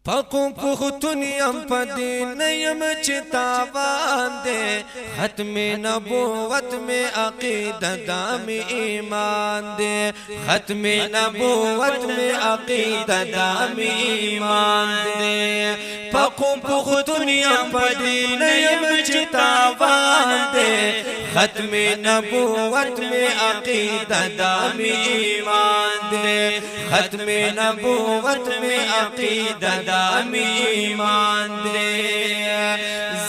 پاکو پختون یم پدین یم چتاوان دے ختم نبوت میں عقیدہ دام ایمان دے ختم نبوت میں عقیدہ دام ایمان دے پاکو پختون یم پدین یم چتاوان دے ختم نبوت میں عقیدہ دام ایمان دے ختم نبوت میں عقیدہ دام ایمان دے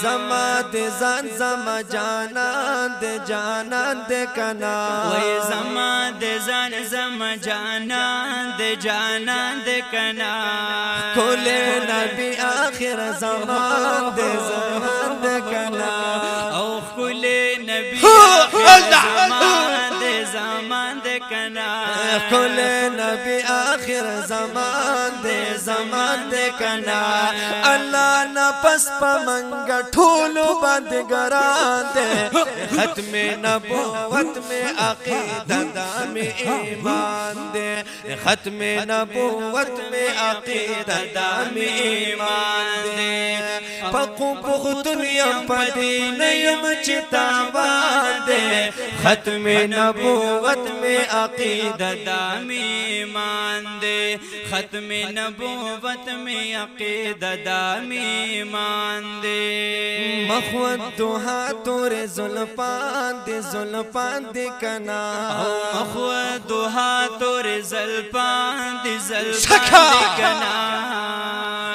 زما دے زان زما جانان دے کنا وی زما دے زان زما جانان دے کنا کل نبی آخر زمان دے کنا او کل نبی آخر زمان دے کنا کل نبی آخر زمان دے کنا اللہ نا پس پا منگا ٹھولو بندگران دے ختم نبوت میں عقیدہ دام ایمان دے ختم نبوت میں عقیدہ دام ایمان دے پاکو پختون یم پدین یم چتاوان دے ختم نبوت میں عقیدہ دام ایمان دے ختم نبوت میں عقیدہ دام ایمان دے مخوت دوہا تورے زلپان دے کنا مخوت دوہا تورے زلپان دے کنا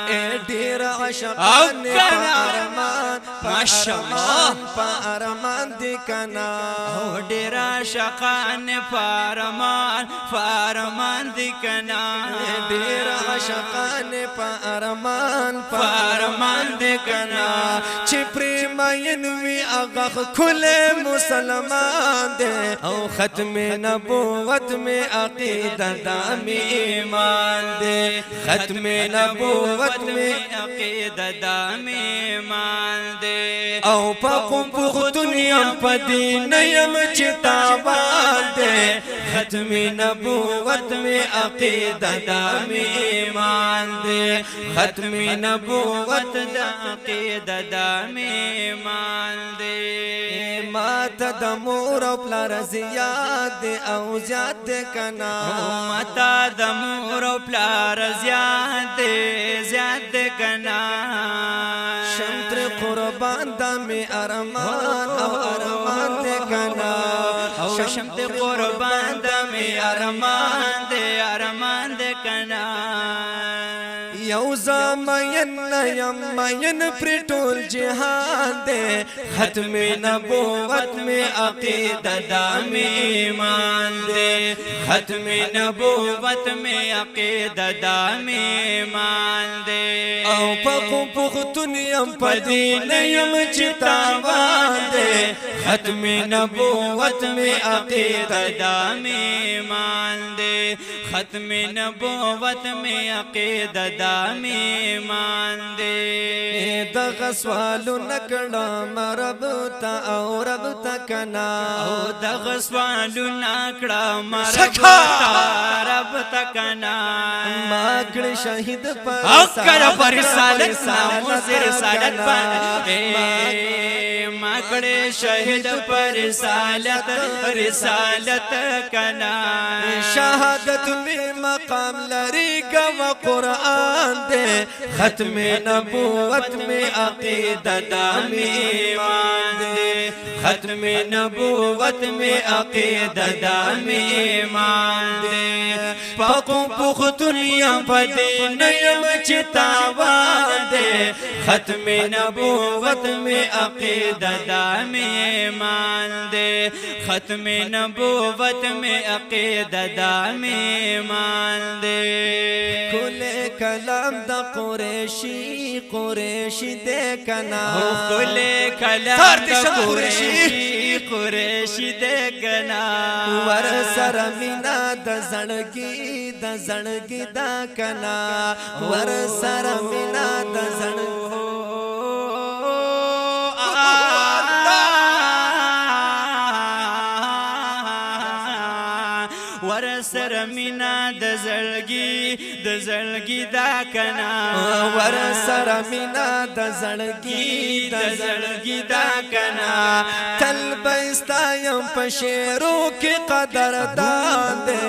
اے دیر عشقان پا ارمان دے کنا دیر عشقان فارمان دے کنا دیر عشقان پا ارمان دے کنا چپری مینوی اغاق کھل مسلمان دے او ختم نبوت میں عقیدہ دام ایمان دے ختم نبوت میں عقیدہ دام ایمان دے او پاکو پختون یم پدین یم چتاوان دے ختم نبوت میں عقیدہ دام ایمان دے ختم نبوت عقیدہ دام ایمان دے ماتا دا مور و پلار زیاد او زیاد کنا ماتا دا مور و پلار زیاد کنا شمتر قربان دا می ارمان او ارمان دے کنا شمت قربان دا می ارمان دے کنا یوزا مین پر ٹول جہان دے ختم نبوت میں عقیدہ دام ایمان دے ختم نبوت میں عقیدہ دام ایمان دے او پاکو پختون یم پدین یم چتاوان دے ختم نبوت میں عقیدہ دام ایمان دے ختم نبوت میں عقیدہ دام ایمان دے دغ سوالو نکڑا مرب تا او رب تا کنا او دغ سوالو نکڑا مرب تا رب تا کنا ماکڑ شہید پر اکڑ پر رسالت ناموز رسالت پر ماکڑ شہید پر رسالت کنا شہادت میں مقام لری گا قرآن دے ختم نبوت میں عقیدہ دام ایمان دے ختم نبوت میں عقیدہ دام ایمان دے پاکو پختون یم پدین یم چتاوان دے ختم نبوت میں عقیدہ دام ایمان دے ختم نبوت میں عقیدہ دام ایمان دے کل کلام دا قریشی دے کنا کل کلام دا قریشی دے کنا ور سر مینا دا زنگی دا کنا ور سر مینا دا زنگی ور سر مینا د زړګي دا کنا ور سر مینا د زړګي دا کنا تل بستایم په شعرو کې قدردان دے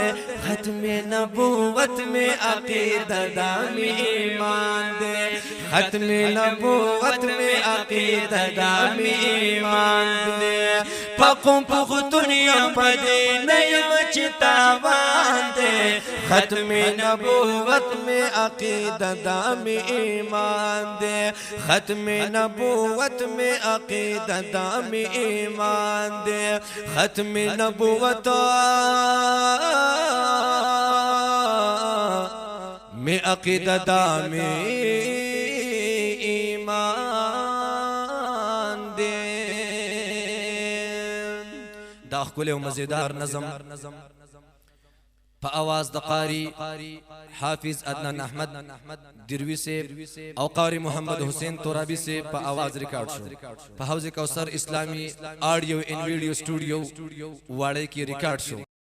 ختم نبوت میں عقیدہ دامی ایمان دے ختم نبوت میں عقیدہ دامی ایمان دے پاکم پختونیا پدے نیم چتاوان دے ختم نبوت میں عقیدہ دامی ایمان دے ختم نبوت میں عقیدہ دامی ایمان دے ختم نبوت میں عقیدہ دامی ایمان دے دا ښکلی او مزیدار نظم په आवाज د قاری حافظ عدنان احمد دروی سے او قاری محمد حسین ترابی سے په आवाज ریکارډ شو په حوض کوثر اسلامی آډیو ان ویډیو سټوډیو واړی کې ریکارډ شو